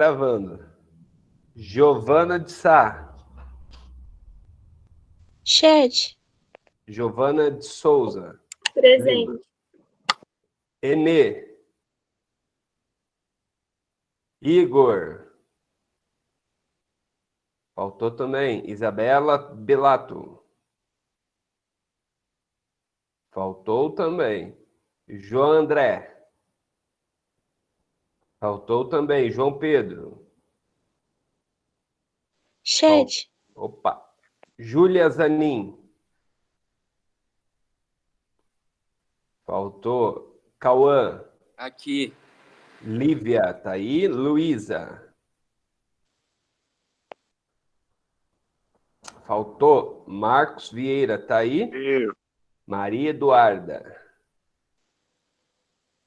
Gravando. Giovana de Sá. Chat. Giovana de Souza. Presente. Enê. Igor. Faltou também. Isabela Belato. Faltou também. João André. Faltou também. João Pedro. Chat. Opa. Júlia Zanin. Faltou. Cauã. Aqui. Lívia, tá aí. Luísa. Faltou. Marcos Vieira, tá aí. Eu. Maria Eduarda.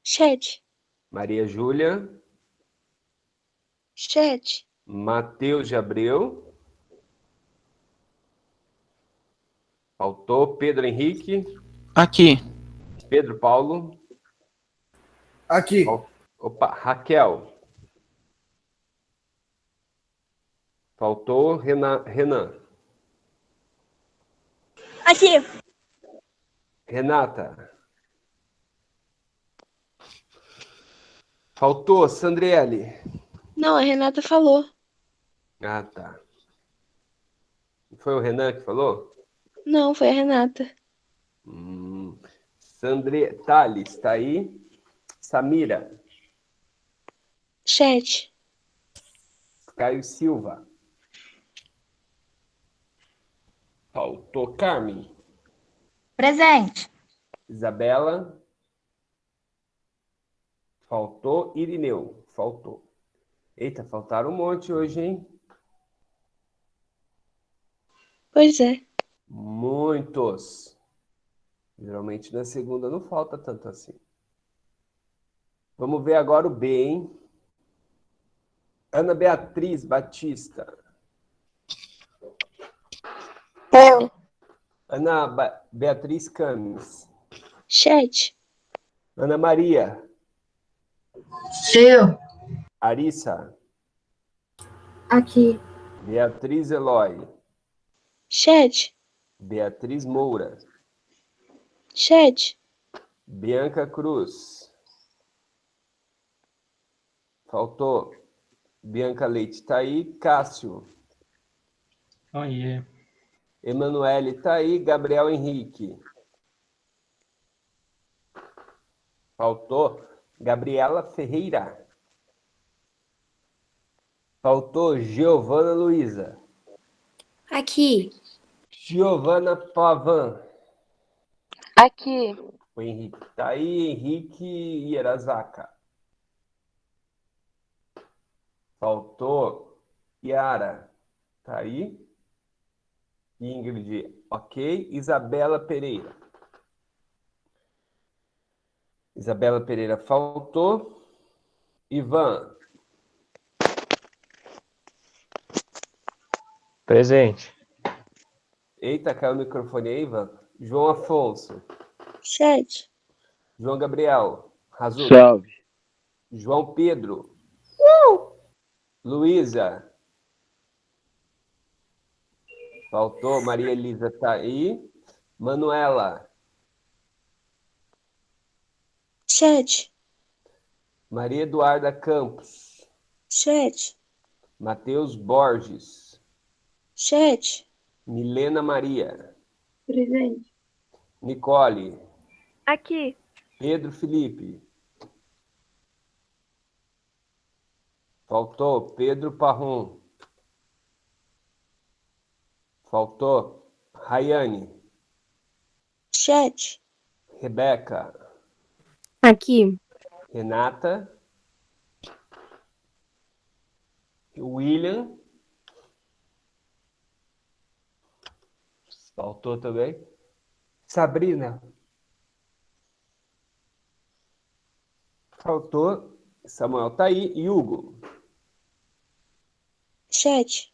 Chat. Maria Júlia. Chat. Matheus de Abreu. Faltou. Pedro Henrique. Aqui. Pedro Paulo. Aqui. Opa, Raquel. Faltou. Renan. Aqui. Renata. Faltou. Sandriele. Não, a Renata falou. Ah, tá. Foi o Renan que falou? Não, foi a Renata. Thales, tá aí. Samira. Chat. Caio Silva. Faltou. Carmen. Presente. Isabela. Faltou. Irineu. Faltou. Eita, faltaram um monte hoje, hein? Pois é. Muitos. Geralmente na segunda não falta tanto assim. Vamos ver agora o B, hein? Ana Beatriz Batista. Eu. Ana Beatriz Camis. Chat. Ana Maria. Eu. Arissa. Aqui. Beatriz Eloy. Chat. Beatriz Moura. Chat. Bianca Cruz. Faltou. Bianca Leite tá aí. Cássio. Oh, yeah. Emanuele tá aí. Gabriel Henrique. Faltou. Gabriela Ferreira. Faltou. Giovana Luiza. Aqui. Giovana Pavan. Aqui. O Henrique tá aí. Henrique Ierazaka. Faltou. Yara. Tá aí. Ingrid. Ok. Isabela Pereira. Isabela Pereira faltou. Ivan. Presente. Eita, caiu o microfone aí, Ivan. João Afonso. Chat. João Gabriel. Razuto. Salve. João Pedro. Luísa. Faltou. Maria Elisa tá aí. Manuela. Chat. Maria Eduarda Campos. Chat. Matheus Borges. Chat. Milena Maria. Presente. Nicole. Aqui. Pedro Felipe. Faltou. Pedro Parron. Faltou. Rayane. Chat. Rebeca. Aqui. Renata. William. Faltou também. Sabrina. Faltou. Samuel tá aí. E Hugo. Chat.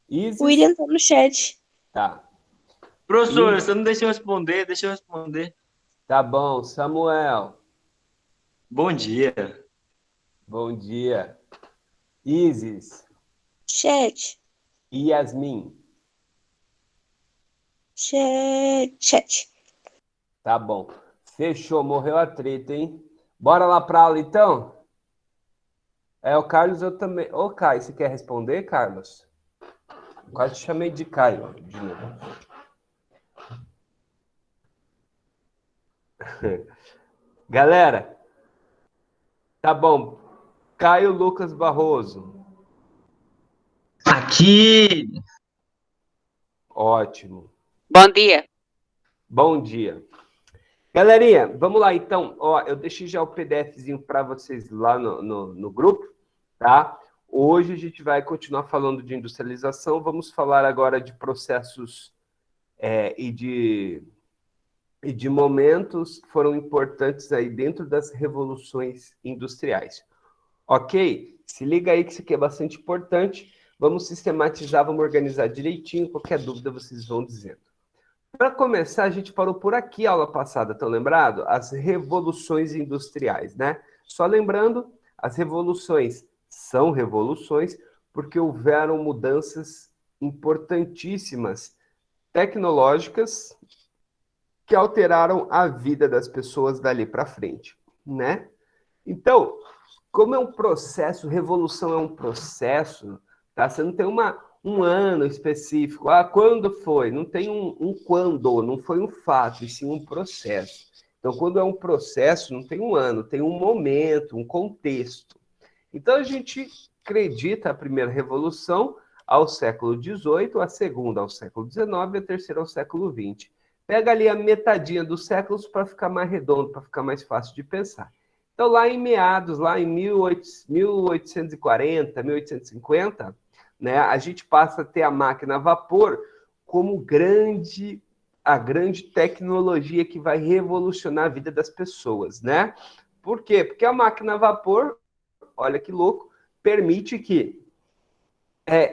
Isis. William tá no chat. Tá. Professor, Isis. você não deixou eu responder, deixa eu responder. Tá bom. Samuel. Bom dia. Bom dia. Isis. Chat. Yasmin. Chat. Tá bom. Fechou, morreu a treta, hein? Bora lá pra aula, então? O Carlos, eu também. Ô, Caio, você quer responder, Carlos? Quase te chamei de Caio. De novo. Galera, tá bom. Caio Lucas Barroso. Aqui. Ótimo. Bom dia. Bom dia. Galerinha, vamos lá então. Ó, eu deixei já o PDFzinho para vocês lá no grupo, tá? Hoje a gente vai continuar falando de industrialização. Vamos falar agora de processos e de momentos que foram importantes aí dentro das revoluções industriais. Ok? Se liga aí que isso aqui é bastante importante. Vamos sistematizar, vamos organizar direitinho. Qualquer dúvida vocês vão dizendo. Para começar, a gente parou por aqui a aula passada, estão lembrado? As revoluções industriais, né? Só lembrando, as revoluções são revoluções porque houveram mudanças importantíssimas tecnológicas que alteraram a vida das pessoas dali para frente, né? Então, como é um processo, revolução é um processo, tá? Você não tem um ano específico. Ah, quando foi? Não tem um quando, não foi um fato, e sim um processo. Então, quando é um processo, não tem um ano, tem um momento, um contexto. Então, a gente acredita a primeira revolução ao século XVIII, a segunda ao século XIX e a terceira ao século XX. Pega ali a metadinha dos séculos para ficar mais redondo, para ficar mais fácil de pensar. Então, lá em meados, lá em 1840, 1850, né, a gente passa a ter a máquina a vapor como a grande tecnologia que vai revolucionar a vida das pessoas, né? Por quê? Porque a máquina a vapor, olha que louco, permite que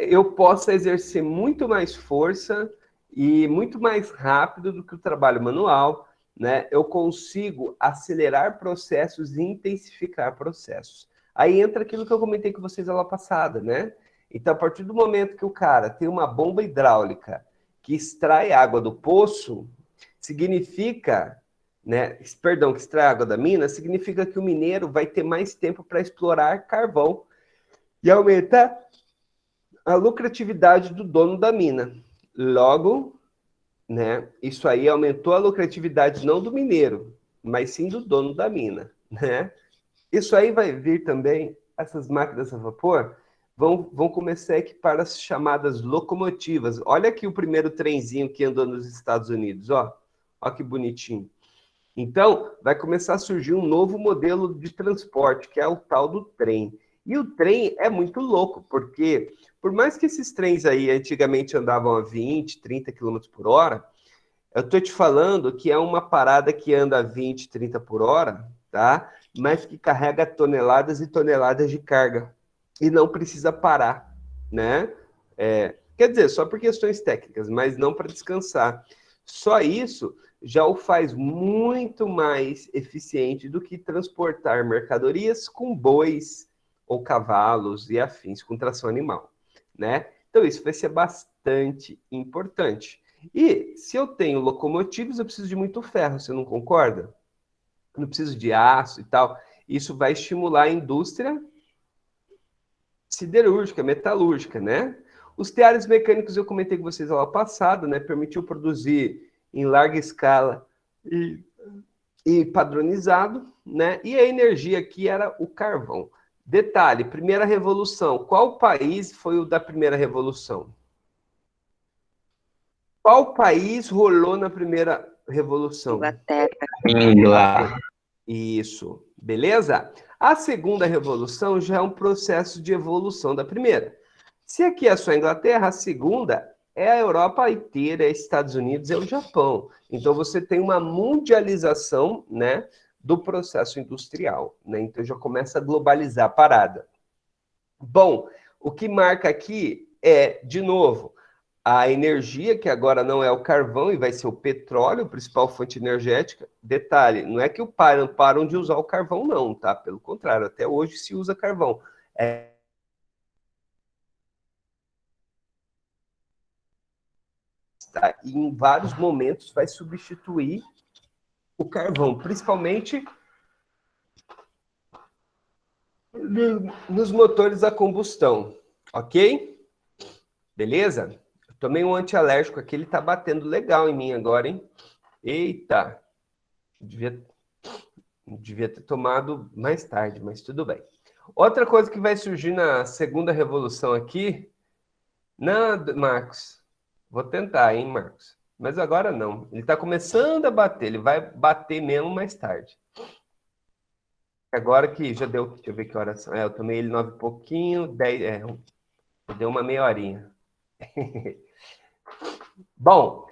eu possa exercer muito mais força e muito mais rápido do que o trabalho manual, né? Eu consigo acelerar processos e intensificar processos. Aí entra aquilo que eu comentei com vocês lá passada, né? Então, a partir do momento que o cara tem uma bomba hidráulica que extrai água do poço, significa, né? Perdão, que extrai água da mina, significa que o mineiro vai ter mais tempo para explorar carvão e aumentar a lucratividade do dono da mina. Logo, né? Isso aí aumentou a lucratividade não do mineiro, mas sim do dono da mina, né? Isso aí vai vir também, essas máquinas a vapor vão começar a equipar as chamadas locomotivas. Olha aqui o primeiro trenzinho que andou nos Estados Unidos, ó. Ó que bonitinho. Então, vai começar a surgir um novo modelo de transporte, que é o tal do trem. E o trem é muito louco, porque por mais que esses trens aí antigamente andavam a 20, 30 km por hora, eu tô te falando que é uma parada que anda a 20, 30 por hora, tá? Mas que carrega toneladas e toneladas de carga e não precisa parar, né? Quer dizer, só por questões técnicas, mas não para descansar. Só isso já o faz muito mais eficiente do que transportar mercadorias com bois ou cavalos e afins, com tração animal, né? Então, isso vai ser bastante importante. E se eu tenho locomotivas, eu preciso de muito ferro, você não concorda? Eu não preciso de aço e tal. Isso vai estimular a indústria siderúrgica, metalúrgica, né? Os teares mecânicos, eu comentei com vocês lá passado, né? Permitiu produzir em larga escala e padronizado, né? E a energia aqui era o carvão. Detalhe, primeira revolução. Qual país foi o da primeira revolução? Qual país rolou na primeira revolução? Inglaterra. Inglaterra. Isso, beleza? A segunda revolução já é um processo de evolução da primeira. Se aqui é só a Inglaterra, a segunda é a Europa inteira, é Estados Unidos, é o Japão. Então você tem uma mundialização, né, do processo industrial, né? Então já começa a globalizar a parada. Bom, o que marca aqui é, de novo, a energia, que agora não é o carvão e vai ser o petróleo, a principal fonte energética. Detalhe, não é que param de usar o carvão, não, tá? Pelo contrário, até hoje se usa carvão. tá? E em vários momentos vai substituir o carvão, principalmente nos motores a combustão, ok? Beleza? Eu tomei um antialérgico aqui, ele tá batendo legal em mim agora, hein? Eita! Devia ter tomado mais tarde, mas tudo bem. Outra coisa que vai surgir na segunda revolução aqui... Não, Marcos. Vou tentar, hein, Marcos? Mas agora não. Ele está começando a bater. Ele vai bater mesmo mais tarde. Agora que já deu... Deixa eu ver que horas são. Eu tomei ele 9 e pouquinho, 10... deu uma meia horinha. Bom,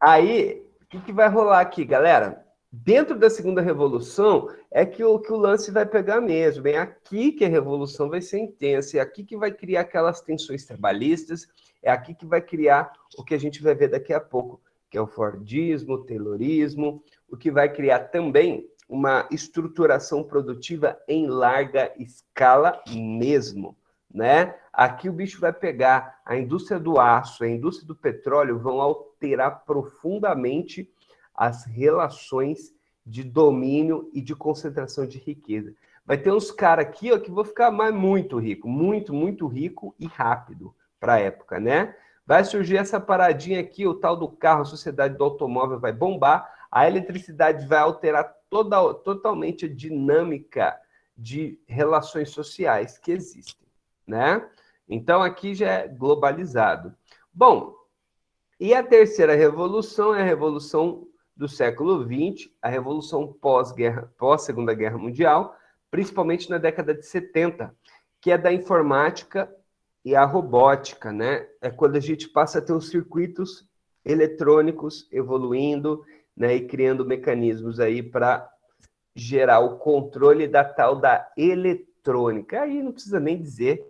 aí, o que vai rolar aqui, galera? Dentro da segunda revolução é que o lance vai pegar mesmo. É aqui que a revolução vai ser intensa, é aqui que vai criar aquelas tensões trabalhistas, é aqui que vai criar o que a gente vai ver daqui a pouco, que é o Fordismo, o Taylorismo, o que vai criar também uma estruturação produtiva em larga escala mesmo, né? Aqui o bicho vai pegar, a indústria do aço, a indústria do petróleo vão alterar profundamente as relações de domínio e de concentração de riqueza. Vai ter uns caras aqui, ó, que vão ficar muito rico, muito rico e rápido para a época, né? Vai surgir essa paradinha aqui, o tal do carro, a sociedade do automóvel vai bombar, a eletricidade vai alterar totalmente a dinâmica de relações sociais que existem, né? Então, aqui já é globalizado. Bom, e a terceira revolução é a revolução do século XX, a revolução pós-Segunda Guerra Mundial, principalmente na década de 70, que é da informática e a robótica, né? É quando a gente passa a ter os circuitos eletrônicos evoluindo, né, e criando mecanismos aí para gerar o controle da tal da eletrônica. Aí não precisa nem dizer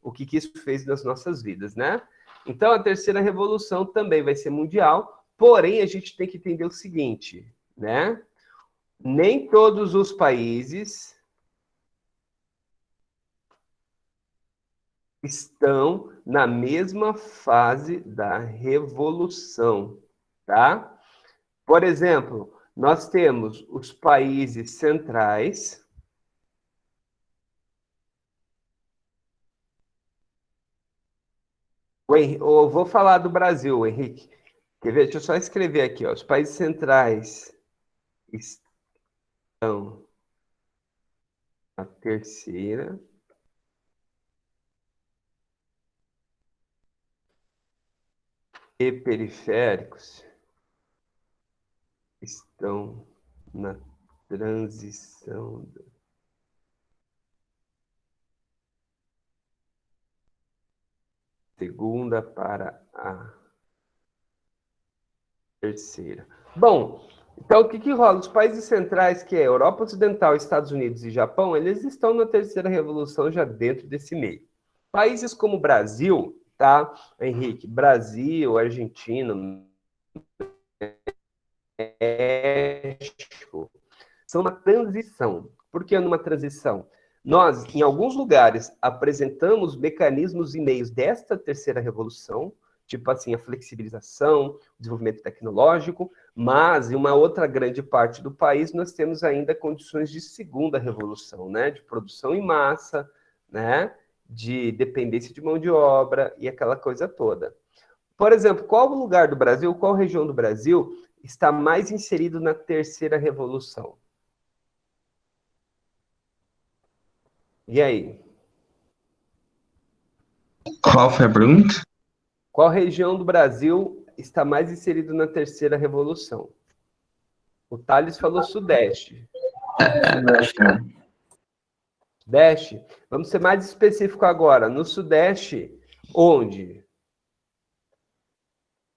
o que isso fez nas nossas vidas, né? Então, a terceira revolução também vai ser mundial, porém, a gente tem que entender o seguinte, né? Nem todos os países estão na mesma fase da revolução, tá? Por exemplo, nós temos os países centrais. Eu vou falar do Brasil, Henrique. Quer ver? Deixa eu só escrever aqui, ó. Os países centrais estão na terceira. E periféricos estão na transição. Segunda para a terceira. Bom, então o que rola? Os países centrais, que é Europa Ocidental, Estados Unidos e Japão, eles estão na terceira revolução já dentro desse meio. Países como o Brasil, tá, Henrique? Brasil, Argentina, México, são uma transição. Por que numa transição? Nós, em alguns lugares, apresentamos mecanismos e meios desta terceira revolução, tipo assim, a flexibilização, o desenvolvimento tecnológico, mas em uma outra grande parte do país nós temos ainda condições de segunda revolução, né? De produção em massa, né? De dependência de mão de obra e aquela coisa toda. Por exemplo, qual lugar do Brasil, qual região do Brasil está mais inserido na terceira revolução? E aí? Qual foi a pergunta? Qual região do Brasil está mais inserido na terceira revolução? O Thales falou Sudeste. Sudeste? Vamos ser mais específico agora. No Sudeste, onde?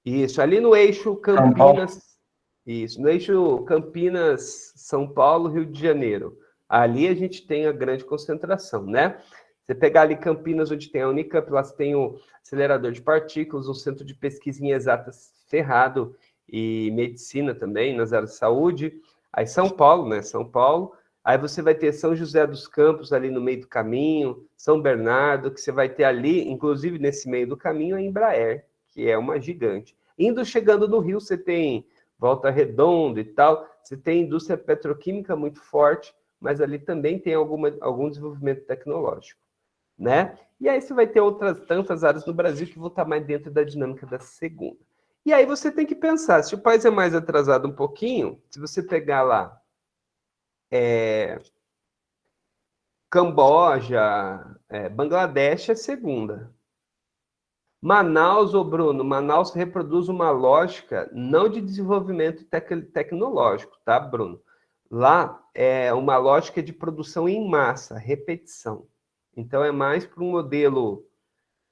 Isso, ali no eixo Campinas. Isso, no eixo Campinas, São Paulo, Rio de Janeiro. Ali a gente tem a grande concentração, né? Você pegar ali Campinas, onde tem a Unicamp, lá você tem o acelerador de partículas, um centro de pesquisa em exatas ferrado e medicina também, nas áreas de saúde. Aí São Paulo, né? São Paulo. Aí você vai ter São José dos Campos ali no meio do caminho, São Bernardo, que você vai ter ali, inclusive nesse meio do caminho, a Embraer, que é uma gigante. Indo, chegando no Rio, você tem Volta Redonda e tal, você tem indústria petroquímica muito forte, mas ali também tem algum desenvolvimento tecnológico, né? E aí você vai ter outras tantas áreas no Brasil que vão estar mais dentro da dinâmica da segunda. E aí você tem que pensar, se o país é mais atrasado um pouquinho, se você pegar lá Camboja, Bangladesh é segunda. Manaus, Bruno, Manaus reproduz uma lógica não de desenvolvimento tecnológico, tá, Bruno? Lá é uma lógica de produção em massa, repetição. Então é mais para um modelo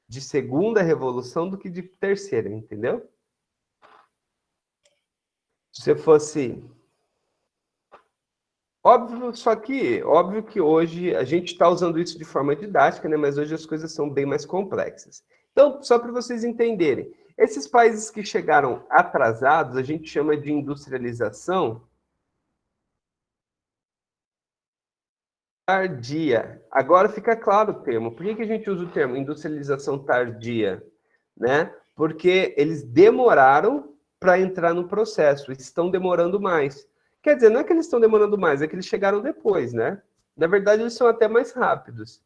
de segunda revolução do que de terceira, entendeu? Se você fosse... Óbvio que hoje a gente está usando isso de forma didática, né? Mas hoje as coisas são bem mais complexas. Então, só para vocês entenderem, esses países que chegaram atrasados, a gente chama de industrialização tardia. Agora fica claro o termo. Por que a gente usa o termo industrialização tardia? Né? Porque eles demoraram para entrar no processo, estão demorando mais. Quer dizer, não é que eles estão demorando mais, é que eles chegaram depois, né? Na verdade, eles são até mais rápidos,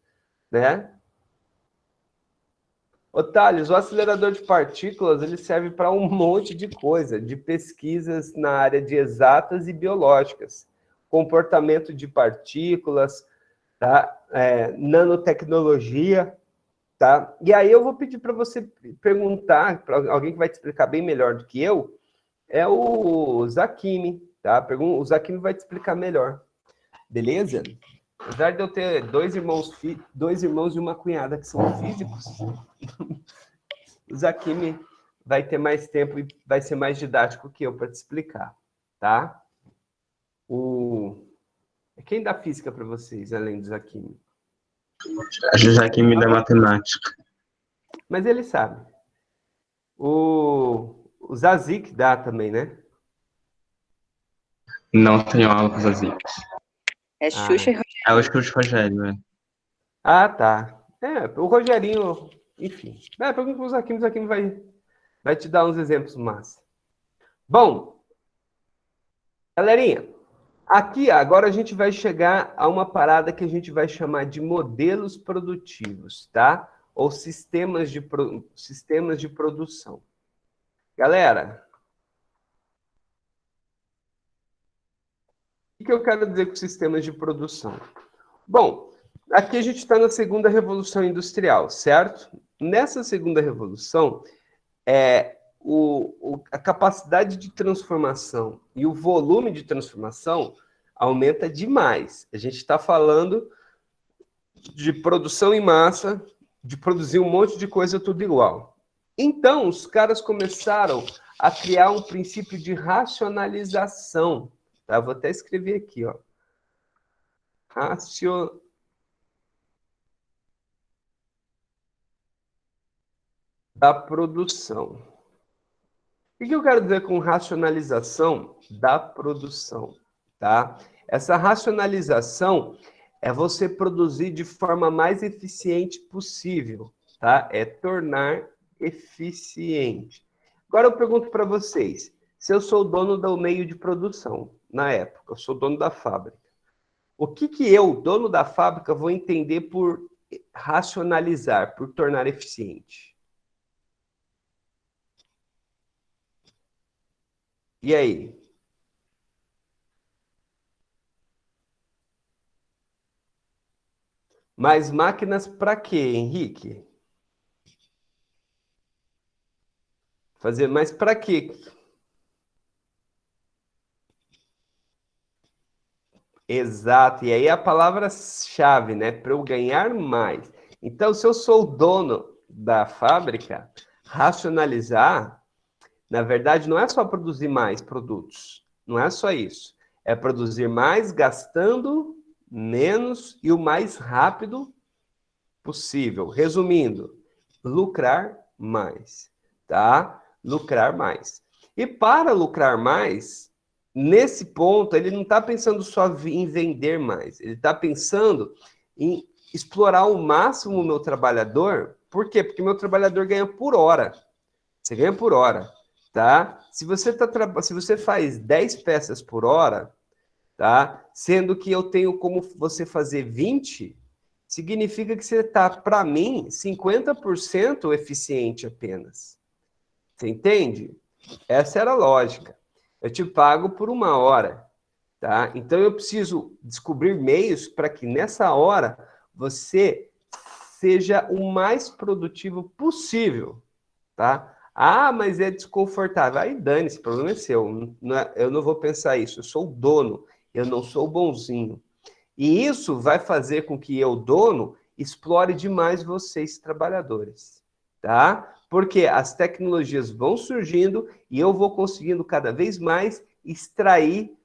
né? Thales, o acelerador de partículas, ele serve para um monte de coisa, de pesquisas na área de exatas e biológicas, comportamento de partículas, tá? Nanotecnologia, tá? E aí eu vou pedir para você perguntar, para alguém que vai te explicar bem melhor do que eu, é o Zakimi, tá? O Zakimi vai te explicar melhor, beleza? Apesar de eu ter dois irmãos e uma cunhada que são físicos, o Zakimi vai ter mais tempo e vai ser mais didático que eu para te explicar, tá? Quem dá física para vocês, além do Zakimi? A Zakimi da matemática. Mas ele sabe. O Zazik dá também, né? Não tenho aula com os Zazics. É Xuxa e Rogério. É o Xuxa Rogério, né? Ah, tá. O Rogerinho, enfim. Pergunta para o Zakimi vai te dar uns exemplos massa. Bom, galerinha, aqui agora a gente vai chegar a uma parada que a gente vai chamar de modelos produtivos, tá? Ou sistemas de produção. Galera, o que eu quero dizer com sistemas de produção? Bom, aqui a gente está na segunda revolução industrial, certo? Nessa segunda revolução, a capacidade de transformação e o volume de transformação aumenta demais. A gente está falando de produção em massa, de produzir um monte de coisa tudo igual. Então, os caras começaram a criar um princípio de racionalização. Tá? Vou até escrever aqui, ó. Da produção. O que eu quero dizer com racionalização da produção? Tá? Essa racionalização é você produzir de forma mais eficiente possível. Tá? É tornar eficiente. Agora eu pergunto para vocês, se eu sou o dono do meio de produção, na época, eu sou dono da fábrica, o que eu, dono da fábrica, vou entender por racionalizar, por tornar eficiente? E aí? Mais máquinas para quê, Henrique? Fazer mais para quê? Exato. E aí a palavra-chave, né? Para eu ganhar mais. Então, se eu sou o dono da fábrica, racionalizar, na verdade, não é só produzir mais produtos. Não é só isso. É produzir mais gastando menos e o mais rápido possível. Resumindo, lucrar mais, tá? Lucrar mais. E para lucrar mais, nesse ponto, ele não está pensando só em vender mais. Ele está pensando em explorar ao máximo o meu trabalhador. Por quê? Porque meu trabalhador ganha por hora. Você ganha por hora. tá? Se você faz 10 peças por hora, tá? Sendo que eu tenho como você fazer 20, significa que você está, para mim, 50% eficiente apenas. Você entende? Essa era a lógica. Eu te pago por 1 hora, tá? Então eu preciso descobrir meios para que nessa hora você seja o mais produtivo possível, tá? Ah, mas é desconfortável. Aí dane-se, o problema é seu. Eu não vou pensar isso. Eu sou o dono, eu não sou o bonzinho. E isso vai fazer com que eu, dono, explore demais vocês, trabalhadores, tá? Porque as tecnologias vão surgindo e eu vou conseguindo cada vez mais extrair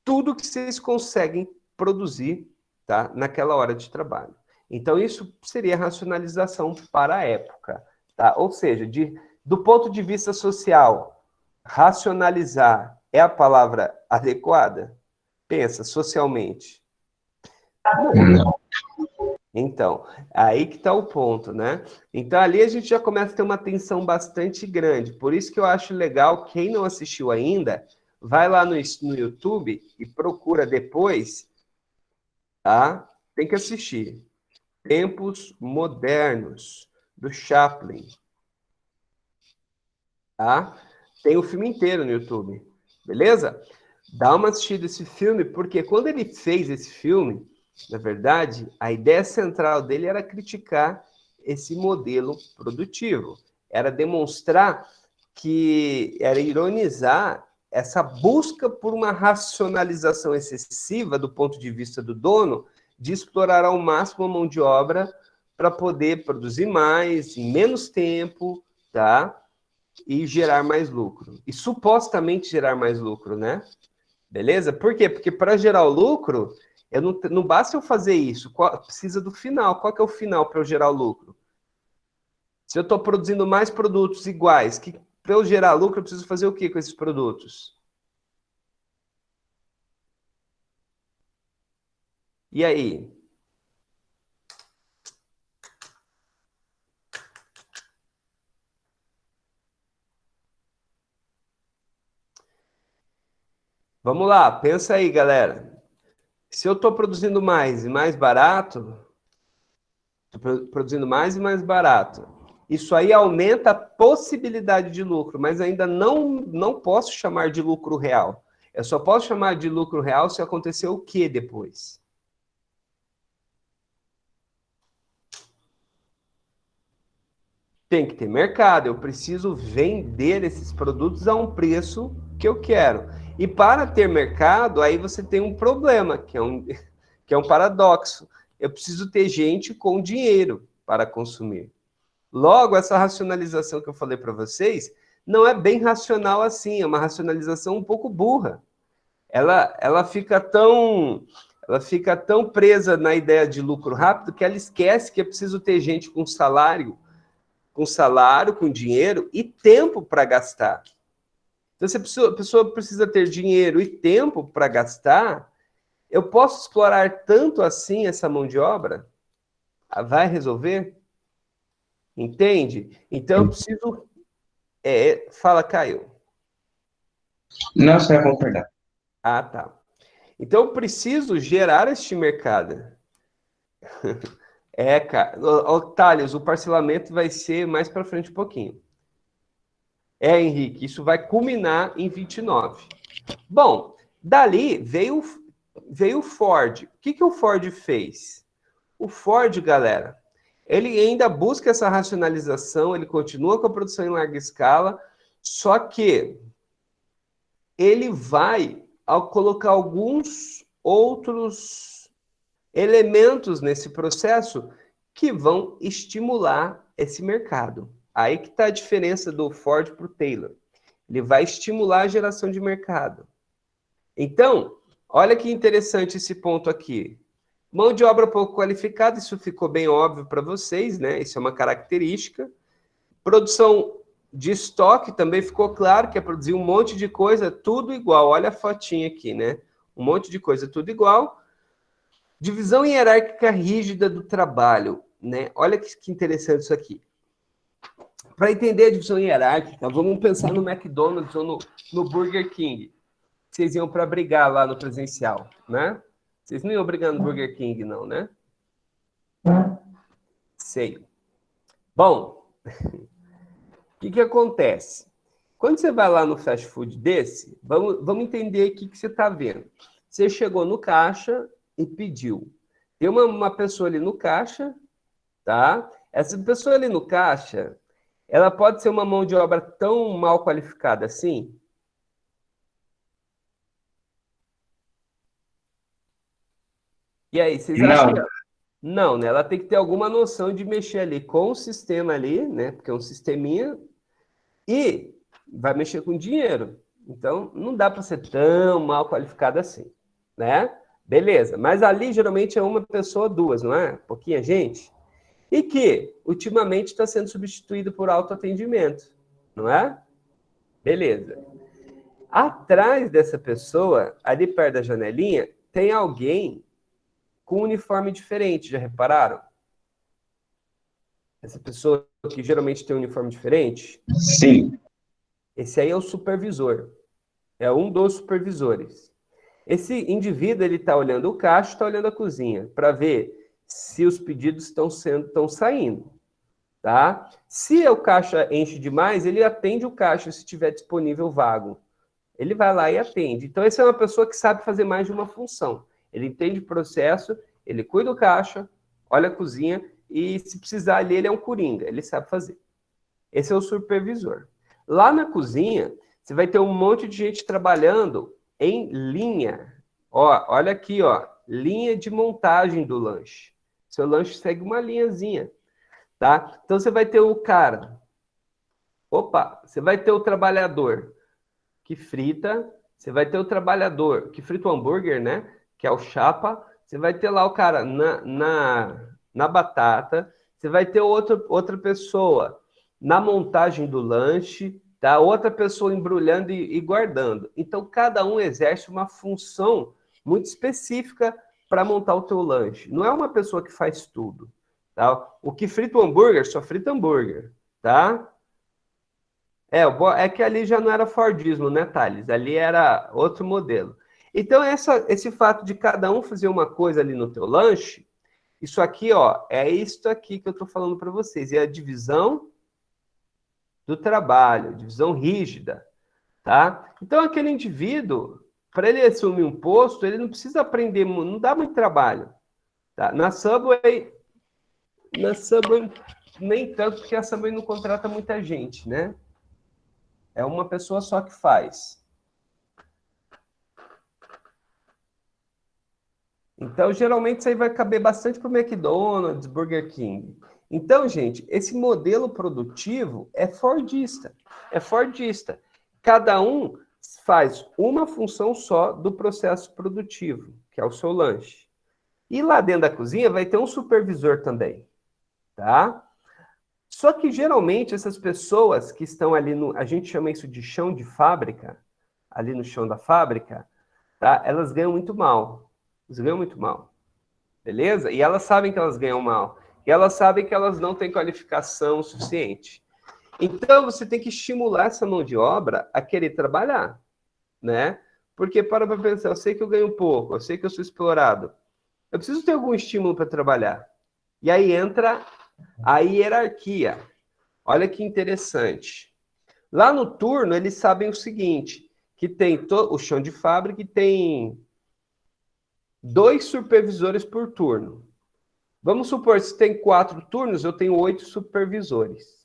tudo que vocês conseguem produzir, tá? Naquela hora de trabalho. Então, isso seria racionalização para a época, tá? Ou seja, do ponto de vista social, racionalizar é a palavra adequada? Pensa, socialmente. Não. Então, aí que está o ponto, né? Então, ali a gente já começa a ter uma tensão bastante grande. Por isso que eu acho legal, quem não assistiu ainda, vai lá no YouTube e procura depois, tá? Tem que assistir. Tempos Modernos, do Chaplin. Tá? Tem o filme inteiro no YouTube, beleza? Dá uma assistida esse filme, porque quando ele fez esse filme, na verdade, a ideia central dele era criticar esse modelo produtivo. Era demonstrar que era ironizar essa busca por uma racionalização excessiva do ponto de vista do dono, de explorar ao máximo a mão de obra para poder produzir mais, em menos tempo, tá? E gerar mais lucro. E supostamente gerar mais lucro, né? Beleza? Por quê? Porque para gerar o lucro, não basta eu fazer isso. Precisa do final. Qual que é o final para eu gerar o lucro? Se eu estou produzindo mais produtos iguais, para eu gerar lucro, eu preciso fazer o quê com esses produtos? E aí? Vamos lá, pensa aí, galera. Se eu estou produzindo mais e mais barato, produzindo mais e mais barato, isso aí aumenta a possibilidade de lucro, mas ainda não posso chamar de lucro real. Eu só posso chamar de lucro real se acontecer o quê depois? Tem que ter mercado, eu preciso vender esses produtos a um preço que eu quero. E para ter mercado, aí você tem um problema, que é um paradoxo. Eu preciso ter gente com dinheiro para consumir. Logo, essa racionalização que eu falei para vocês não é bem racional assim, é uma racionalização um pouco burra. Ela fica tão presa na ideia de lucro rápido que ela esquece que é preciso ter gente com salário, com dinheiro e tempo para gastar. Então, se a pessoa precisa ter dinheiro e tempo para gastar, eu posso explorar tanto assim essa mão de obra? Vai resolver? Entende? Então, eu preciso... fala, Caio. Não, só ia concordar. Ah, tá. Então, eu preciso gerar este mercado. Cara. Thales, o parcelamento vai ser mais para frente um pouquinho. Henrique, isso vai culminar em 29. Bom, dali veio o Ford. O que o Ford fez? O Ford, galera, ele ainda busca essa racionalização, ele continua com a produção em larga escala, só que ele vai colocar alguns outros elementos nesse processo que vão estimular esse mercado. Aí que está a diferença do Ford para o Taylor. Ele vai estimular a geração de mercado. Então, olha que interessante esse ponto aqui. Mão de obra pouco qualificada, isso ficou bem óbvio para vocês, né? Isso é uma característica. Produção de estoque também ficou claro, que é produzir um monte de coisa, tudo igual. Olha a fotinha aqui, né? Um monte de coisa, tudo igual. Divisão hierárquica rígida do trabalho, né? Olha que interessante isso aqui. para entender a divisão hierárquica, vamos pensar no McDonald's ou no Burger King. Vocês iam para brigar lá no presencial, né? Vocês não iam brigar no Burger King, não, né? Sei. Bom, o que acontece? Quando você vai lá no fast food desse, vamos entender o que você está vendo. Você chegou no caixa e pediu. Tem uma pessoa ali no caixa, tá? Essa pessoa ali no caixa, ela pode ser uma mão de obra tão mal qualificada assim? E aí, vocês acham que... Não, né? Ela tem que ter alguma noção de mexer ali com o sistema ali, né? Porque é um sisteminha, e vai mexer com dinheiro. Então, não dá para ser tão mal qualificada assim, né? Beleza, mas ali geralmente é uma pessoa, duas, não é? Pouquinha gente. E que, ultimamente, está sendo substituído por autoatendimento, não é? Beleza. Atrás dessa pessoa, ali perto da janelinha, tem alguém com um uniforme diferente, já repararam? Essa pessoa que geralmente tem um uniforme diferente? Sim. Esse aí é o supervisor. É um dos supervisores. Esse indivíduo, ele está olhando o caixa, está olhando a cozinha, para ver se os pedidos estão saindo, tá? Se o caixa enche demais, ele atende o caixa se estiver disponível vago. Ele vai lá e atende. Então, essa é uma pessoa que sabe fazer mais de uma função. Ele entende o processo, ele cuida do caixa, olha a cozinha, e se precisar ali, ele é um coringa, ele sabe fazer. Esse é o supervisor. Lá na cozinha, você vai ter um monte de gente trabalhando em linha. Ó, olha aqui, ó, linha de montagem do lanche. Seu lanche segue uma linhazinha, tá? Então, você vai ter o cara. Opa, você vai ter o trabalhador que frita, você vai ter o trabalhador que frita o hambúrguer, né? Que é o chapa. Você vai ter lá o cara na batata. Você vai ter outra pessoa na montagem do lanche, tá? Outra pessoa embrulhando e guardando. Então, cada um exerce uma função muito específica para montar o teu lanche. Não é uma pessoa que faz tudo, tá? O que frita o hambúrguer só frita hambúrguer, tá? É que ali já não era Fordismo, né, Thales? Ali era outro modelo. Então, esse fato de cada um fazer uma coisa ali no teu lanche, isso aqui, ó, é isso aqui que eu estou falando para vocês. É a divisão do trabalho, divisão rígida, tá? Então, aquele indivíduo, para ele assumir um posto, ele não precisa aprender, não dá muito trabalho, tá? Na Subway, nem tanto, porque a Subway não contrata muita gente, né? É uma pessoa só que faz. Então, geralmente, isso aí vai caber bastante para o McDonald's, Burger King. Então, gente, esse modelo produtivo é fordista. É fordista. Cada um faz uma função só do processo produtivo, que é o seu lanche. E lá dentro da cozinha vai ter um supervisor também, tá? Só que, geralmente, essas pessoas que estão ali a gente chama isso de chão de fábrica, ali no chão da fábrica, tá? Elas ganham muito mal. Elas ganham muito mal. Beleza? E elas sabem que elas ganham mal. E elas sabem que elas não têm qualificação suficiente. Então, você tem que estimular essa mão de obra a querer trabalhar, né? Porque, para pensar, eu sei que eu ganho pouco, eu sei que eu sou explorado. Eu preciso ter algum estímulo para trabalhar. E aí entra a hierarquia. Olha que interessante. Lá no turno, eles sabem o seguinte, que tem o chão de fábrica e tem 2 supervisores por turno. Vamos supor, se tem 4 turnos, eu tenho 8 supervisores.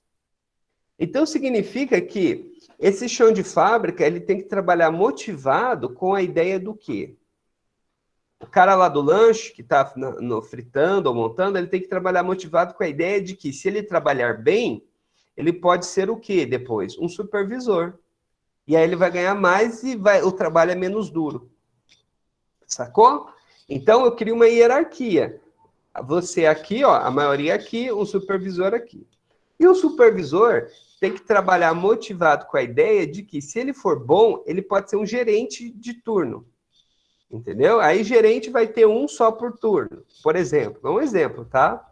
Então, significa que esse chão de fábrica, ele tem que trabalhar motivado com a ideia do quê? O cara lá do lanche, que está fritando ou montando, ele tem que trabalhar motivado com a ideia de que, se ele trabalhar bem, ele pode ser o quê depois? Um supervisor. E aí ele vai ganhar mais e o trabalho é menos duro. Sacou? Então, eu crio uma hierarquia. Você aqui, ó, a maioria aqui, o supervisor aqui. E o supervisor tem que trabalhar motivado com a ideia de que, se ele for bom, ele pode ser um gerente de turno. Entendeu? Aí, gerente vai ter um só por turno. Por exemplo, é um exemplo, tá?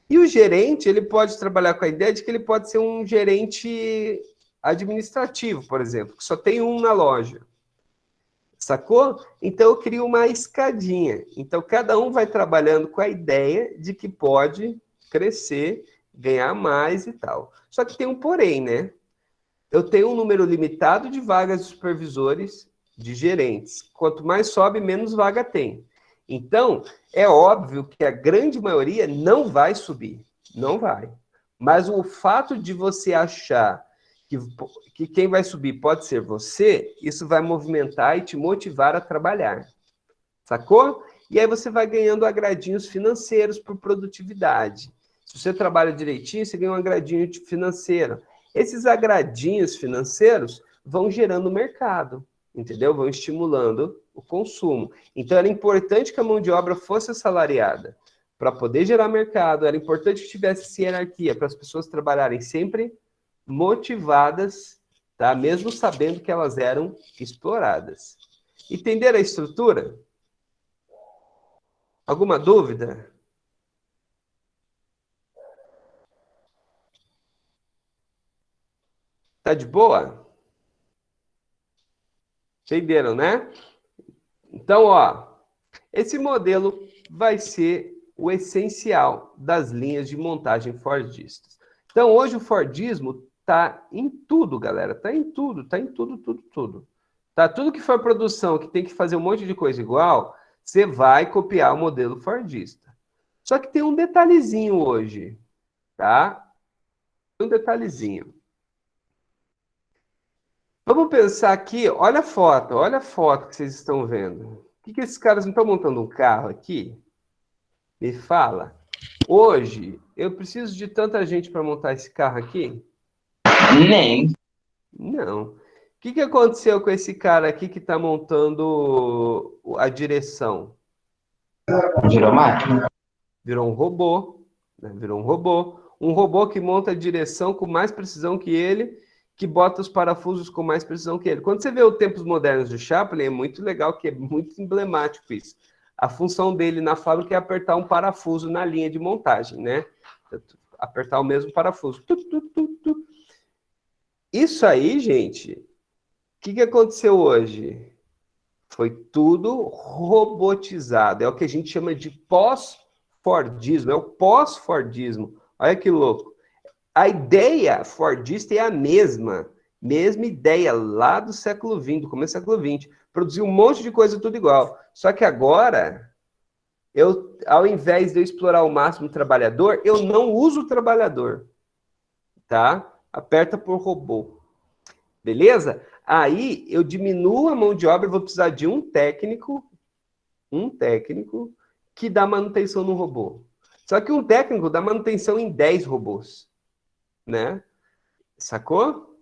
E o gerente, ele pode trabalhar com a ideia de que ele pode ser um gerente administrativo, por exemplo, que só tem um na loja. Sacou? Então, eu crio uma escadinha. Então, cada um vai trabalhando com a ideia de que pode crescer, ganhar mais e tal. Só que tem um porém, né? Eu tenho um número limitado de vagas de supervisores, de gerentes. Quanto mais sobe, menos vaga tem. Então, é óbvio que a grande maioria não vai subir. Não vai. Mas o fato de você achar que quem vai subir pode ser você, isso vai movimentar e te motivar a trabalhar. Sacou? E aí você vai ganhando agradinhos financeiros por produtividade. Se você trabalha direitinho, você ganha um agradinho financeiro. Esses agradinhos financeiros vão gerando mercado, entendeu? Vão estimulando o consumo. Então, era importante que a mão de obra fosse assalariada para poder gerar mercado. Era importante que tivesse hierarquia para as pessoas trabalharem sempre motivadas, tá? Mesmo sabendo que elas eram exploradas. Entenderam a estrutura? Alguma dúvida? Tá de boa? Entenderam, né? Então, ó, esse modelo vai ser o essencial das linhas de montagem fordistas. Então, hoje o Fordismo tá em tudo, galera. Tá em tudo, tudo. Tá, tudo que for produção, que tem que fazer um monte de coisa igual, você vai copiar o modelo Fordista. Só que tem um detalhezinho hoje, tá? Um detalhezinho. Vamos pensar aqui, olha a foto que vocês estão vendo. Por que esses caras não estão montando um carro aqui? Me fala. Hoje, eu preciso de tanta gente para montar esse carro aqui? Nem. Não. O que aconteceu com esse cara aqui que está montando a direção? Virou máquina. Virou um robô, né? Virou um robô. Um robô que monta a direção com mais precisão que ele, que bota os parafusos com mais precisão que ele. Quando você vê os tempos modernos de Chaplin, é muito legal, que é muito emblemático isso. A função dele na fábrica é apertar um parafuso na linha de montagem, né? Apertar o mesmo parafuso. Isso aí, gente, o que aconteceu hoje? Foi tudo robotizado. É o que a gente chama de pós-Fordismo. É o pós-Fordismo. Olha que louco. A ideia fordista é a mesma ideia lá do século XX, do começo do século XX. Produziu um monte de coisa tudo igual. Só que agora, ao invés de eu explorar ao máximo o trabalhador, eu não uso o trabalhador. Tá? Aperta por robô. Beleza? Aí eu diminuo a mão de obra e vou precisar de um técnico que dá manutenção no robô. Só que um técnico dá manutenção em 10 robôs. Né? Sacou?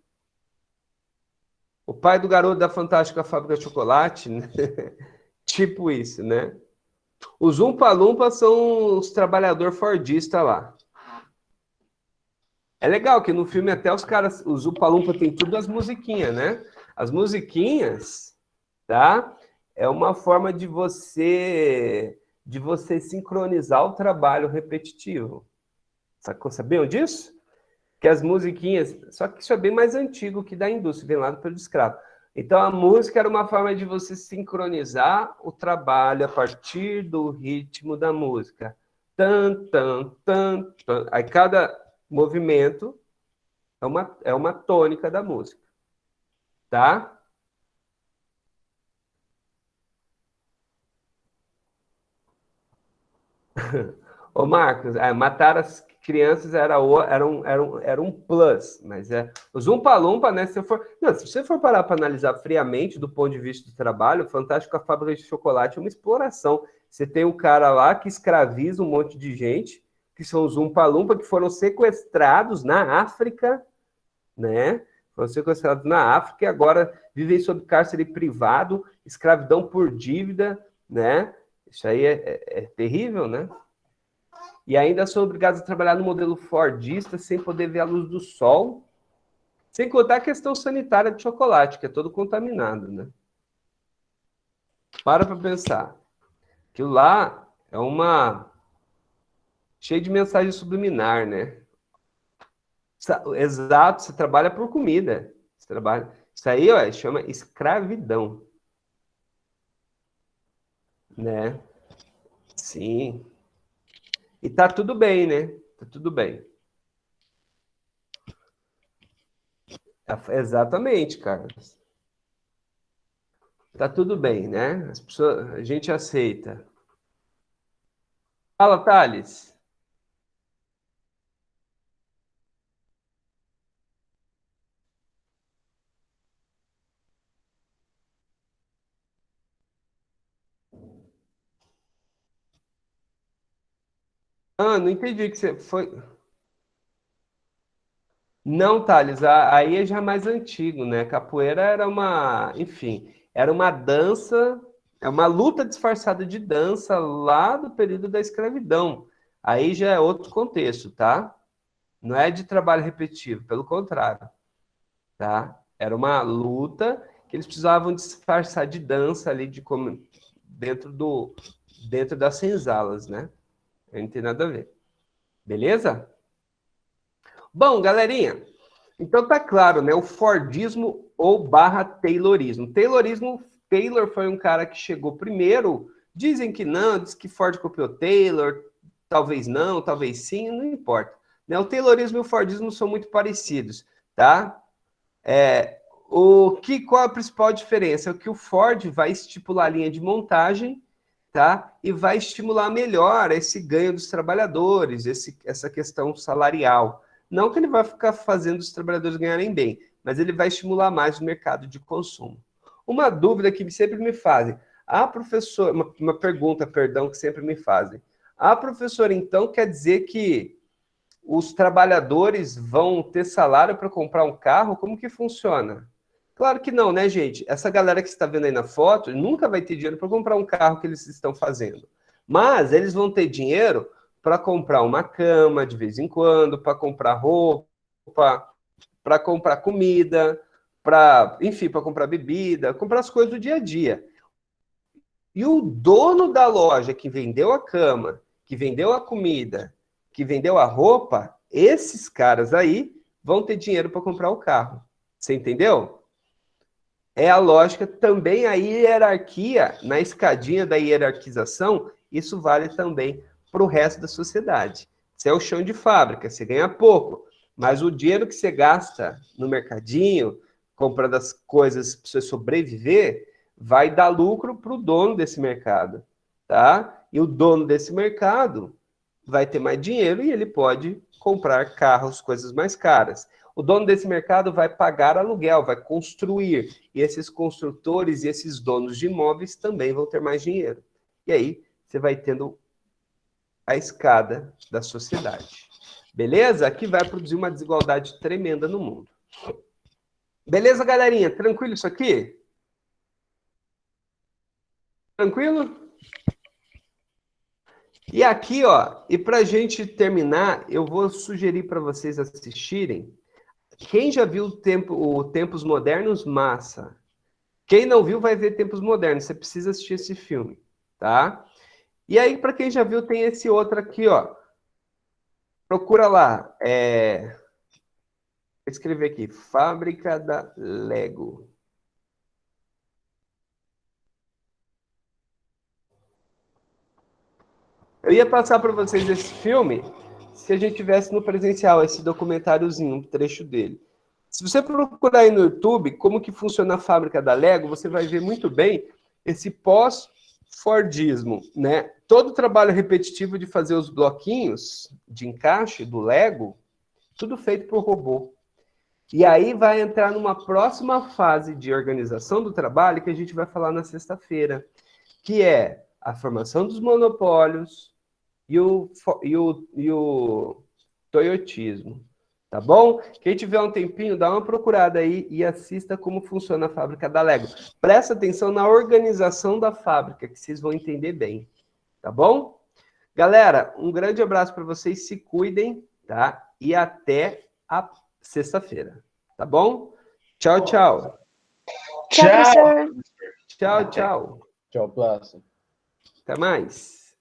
O pai do garoto da Fantástica Fábrica de Chocolate, né? Tipo isso, né? Os Umpa-Lumpa são os trabalhadores fordistas lá. É legal que no filme até os Umpa-Lumpa tem tudo as musiquinhas, né? As musiquinhas, tá? É uma forma de você sincronizar o trabalho repetitivo. Sacou? Sabiam disso? Que as musiquinhas, só que isso é bem mais antigo que da indústria, vem lá do período escravo. Então, a música era uma forma de você sincronizar o trabalho a partir do ritmo da música. Tan, tan, tan, tan. Aí, cada movimento é uma tônica da música. Tá? Ô, Marcos, matar as crianças era um plus, mas os Umpa-Lumpa, né? Se você for parar para analisar friamente do ponto de vista do trabalho, Fantástico a Fábrica de Chocolate é uma exploração. Você tem um cara lá que escraviza um monte de gente, que são os Umpa-Lumpa, que foram sequestrados na África, né? Foram sequestrados na África e agora vivem sob cárcere privado, escravidão por dívida, né? Isso aí é terrível, né? E ainda são obrigados a trabalhar no modelo fordista sem poder ver a luz do sol, sem contar a questão sanitária de chocolate, que é todo contaminado, né? Para pensar. Aquilo lá é uma cheio de mensagem subliminar, né? Exato, você trabalha por comida. Você trabalha... Isso aí, ó, chama escravidão. Né? Sim. E tá tudo bem, né? Tá tudo bem. Exatamente, Carlos. Tá tudo bem, né? As pessoas, a gente aceita. Fala, Thales. Ah, não entendi que você foi. Não, Thales, aí é já mais antigo, né? Capoeira era uma, enfim, era uma dança, é uma luta disfarçada de dança lá do período da escravidão. Aí já é outro contexto, tá? Não é de trabalho repetitivo, pelo contrário, tá? Era uma luta que eles precisavam disfarçar de dança ali de como dentro das senzalas, né? Não tem nada a ver. Beleza? Bom, galerinha, então tá claro, né? O Fordismo ou barra Taylorismo. Taylor foi um cara que chegou primeiro. Dizem que não, diz que Ford copiou Taylor, talvez não, talvez sim, não importa. Né? O Taylorismo e o Fordismo são muito parecidos, tá? Qual a principal diferença? É que o Ford vai estipular a linha de montagem, tá? E vai estimular melhor esse ganho dos trabalhadores, essa questão salarial. Não que ele vai ficar fazendo os trabalhadores ganharem bem, mas ele vai estimular mais o mercado de consumo. Uma dúvida que sempre me fazem. Professor, uma pergunta, perdão, que sempre me fazem. Professor, então quer dizer que os trabalhadores vão ter salário para comprar um carro? Como que funciona? Claro que não, né, gente? Essa galera que você está vendo aí na foto nunca vai ter dinheiro para comprar um carro que eles estão fazendo. Mas eles vão ter dinheiro para comprar uma cama de vez em quando, para comprar roupa, para comprar comida, enfim, para comprar bebida, comprar as coisas do dia a dia. E o dono da loja que vendeu a cama, que vendeu a comida, que vendeu a roupa, esses caras aí vão ter dinheiro para comprar o carro. Você entendeu? É a lógica também, a hierarquia, na escadinha da hierarquização, isso vale também para o resto da sociedade. Você é o chão de fábrica, você ganha pouco, mas o dinheiro que você gasta no mercadinho, comprando as coisas para você sobreviver, vai dar lucro para o dono desse mercado, tá? E o dono desse mercado vai ter mais dinheiro e ele pode comprar carros, coisas mais caras. O dono desse mercado vai pagar aluguel, vai construir. E esses construtores e esses donos de imóveis também vão ter mais dinheiro. E aí você vai tendo a escada da sociedade. Beleza? Aqui vai produzir uma desigualdade tremenda no mundo. Beleza, galerinha? Tranquilo isso aqui? Tranquilo? E aqui, ó, e para a gente terminar, eu vou sugerir para vocês assistirem. Quem já viu o Tempos Modernos, massa. Quem não viu, vai ver Tempos Modernos. Você precisa assistir esse filme, tá? E aí, para quem já viu, tem esse outro aqui, ó. Procura lá. Vou escrever aqui. Fábrica da Lego. Eu ia passar para vocês esse filme se a gente tivesse no presencial, esse documentáriozinho, um trecho dele. Se você procurar aí no YouTube como que funciona a fábrica da Lego, você vai ver muito bem esse pós-Fordismo, né? Todo o trabalho repetitivo de fazer os bloquinhos de encaixe do Lego, tudo feito por robô. E aí vai entrar numa próxima fase de organização do trabalho que a gente vai falar na sexta-feira, que é a formação dos monopólios e o toyotismo. Tá bom? Quem tiver um tempinho, dá uma procurada aí e assista como funciona a fábrica da Lego. Presta atenção na organização da fábrica, que vocês vão entender bem. Tá bom? Galera, um grande abraço para vocês, se cuidem, tá? E até a sexta-feira. Tá bom? Tchau, tchau. Tchau, professor. Tchau, tchau. Tchau, Plácio. Até mais.